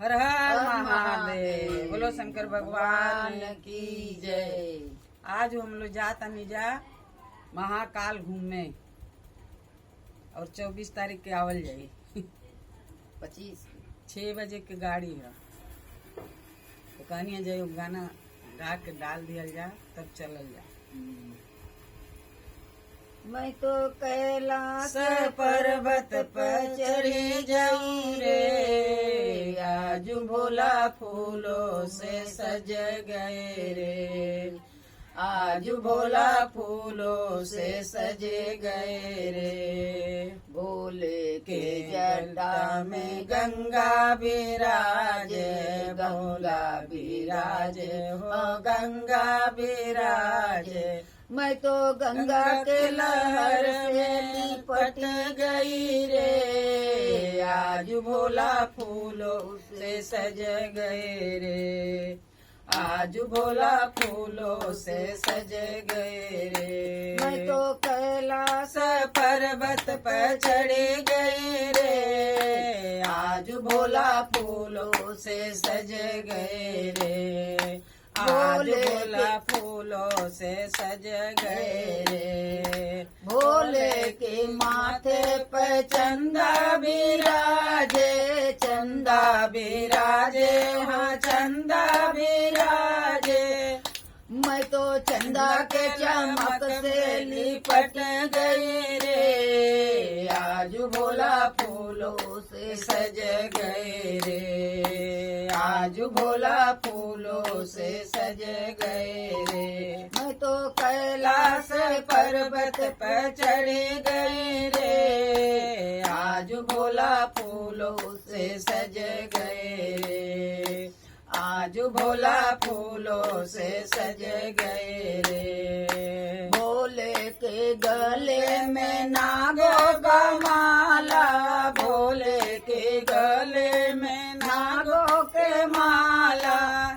हर हर महादेव। बोलो शंकर भगवान की जय। आज हम लोग जाता नहीं जा महाकाल घूमने और 24 तारीख के आवल जाई 25 6 बजे के गाड़ी है तो कहनी जाए गाना गा के डाल दिया जा तब चलल जा। मैं तो कैलाश पर्वत पर चढ़ी जाऊं रे, आज भोला फूलों से सज गए रे, आज भोला फूलों से सजे गए रे। भोले के जटा में गंगा विराज, गंगा विराज हो गंगा विराज। मैं तो गंगा के लहर से लिपट गई रे, आज भोला फूलों से सज गए रे, आज भोला फूलों से सज गए रे। मैं तो कैलाश पर्वत पर चढ़ी गई रे, आज भोला फूलों से सज गए रे, आज भोला फूलों से सज गए रे। भोले के माथे पर चंदा बिराजे, चंदा बिराजे हाँ चंदा बिराजे। मैं तो चंदा के चमक से लिपट गई रे, आज भोला फूलों से सज गए रे, आज भोला फूलों से सज गए रे। मैं तो कैलाश पर्वत पर चढ़ी गई रे, आज भोला फूलों से सज गए रे, आज भोला फूलों से सज गए रे। भोले के गले में नागों का माला, भोले के गले में नागों के माला।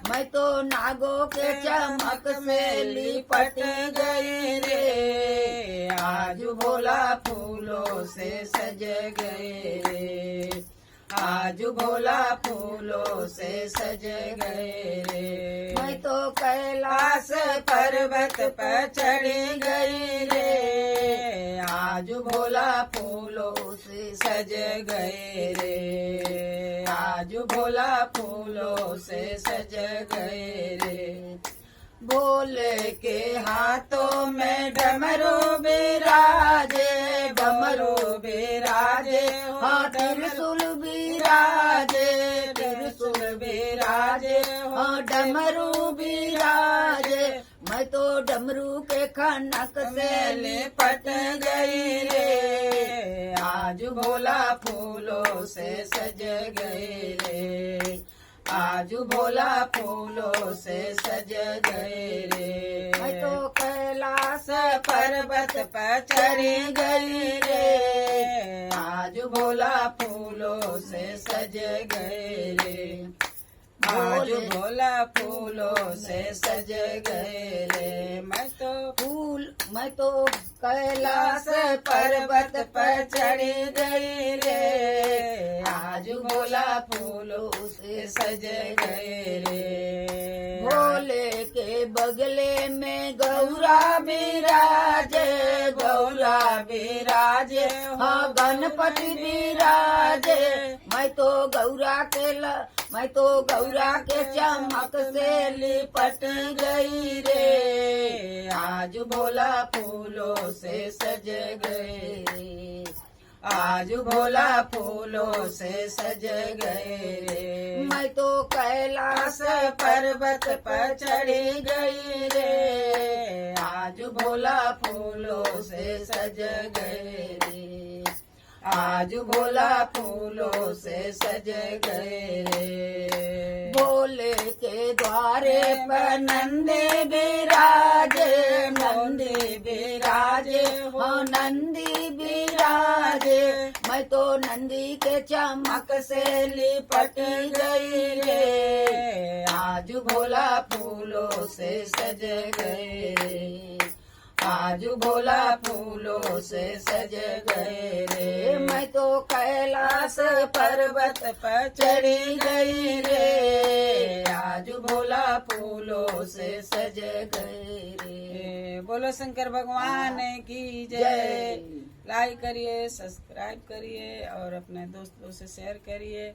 मैं तो नागों के चमक में लिपट गई रे, आज भोला फूलों से सज गए रे, आज भोला फूलों से सज गए रे। मैं तो कैलाश पर्वत पर चढ़ी गई रे, आज भोला फूलों से सज गए रे, आज भोला फूलों से सज गए रे। भोले के हाथों में डमरू बिराजे, डमरू बिराजे हाँ त्रिशूल विराजे, त्रिशूल बिराजे हाँ डमरू विराजे। मैं तो डमरू के खनक से लिपट गई रे, आज भोला फूलों से सज गए रे, आज भोला फूलों से सज गए रे। मैं तो कैलाश पर्वत पर चढ़ी गई रे, आज भोला फूलों से सज गए रे, आज भोला फूलों से सज गए रे। मैं तो कैलाश पर्वत पर चढ़ी गई रे, आज भोला फूलों से सज गए रे। भोले के बगले में गौरा बिराजे, गौरा बिराजे हाँ गणपति विराजे। मैं तो गौरा के चमक से लिपट गई रे, आज भोला फूलों से सज गए रे, आज भोला फूलों से सज गए रे। मैं तो कैलाश पर्वत पर चढ़ी गई रे, आज भोला फूलों से सज गए रे, आज भोला फूलों से सज गए रे। भोले के द्वारे पर नंदी बिराजे, नंदी बिराजे हाँ नंदी विराजे। मैं तो नंदी के चमक से लिपट गई रे, आज भोला फूलों से सज गए रे, आज भोला फूलों से सज गए रे। मैं तो कैलाश पर्वत पर चढ़ी गई रे। आज भोला फूलों से सज गए रे। बोलो शंकर भगवान की जय। लाइक करिए, सब्सक्राइब करिए और अपने दोस्तों से शेयर करिए।